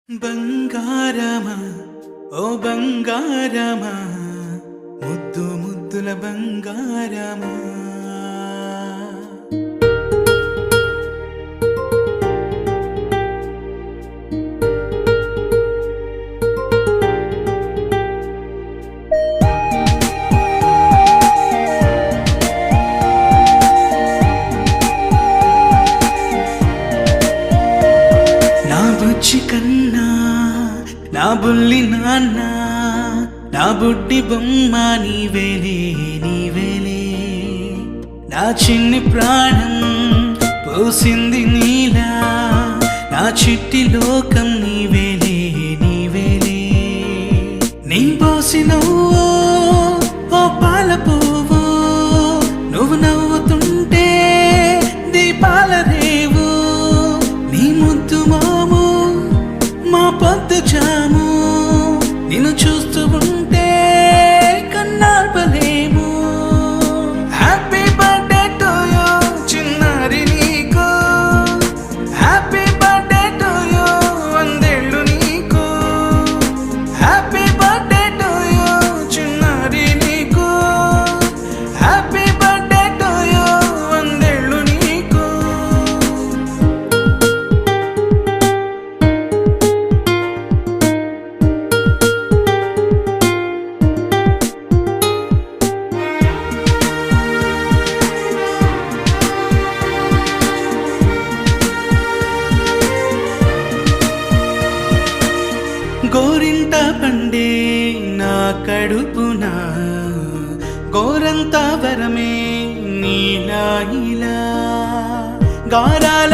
బంగారమా ఓ బంగారమా ముద్దు ముద్దుల బంగారమా నా బుజ్జి కన్నా నా బుల్లి నాన్న నా బుడ్డి బొమ్మ నీవేలే నీవేలే నా చిన్ని ప్రాణం పోసింది నీలా నా చిట్టి లోకం నీవేలే నీవేలే నీ పోసినవో ఓ పాల పువ్వు నువ్వు నవ్వుతుంటే దీపాల రేవు నీ ముద్దు మాము మా పొద్దు జాము నిన్ను చూస్తూ ఉంటే కన్నార్పలేము. హ్యాపీ బర్త్డే టు యూ చిన్నారి నీకు, హ్యాపీ బర్త్డే టు యూ వందేళ్ళు నీకు, హ్యాపీ బర్త్డే టు యూ చిన్నారి నీకు, హ్యాపీ బర్త్డే టు యూ వందేళ్ళు నీకు. గోరింట పండే నా కడుపున గోరంత వరమే నీలా ఇలా గారాల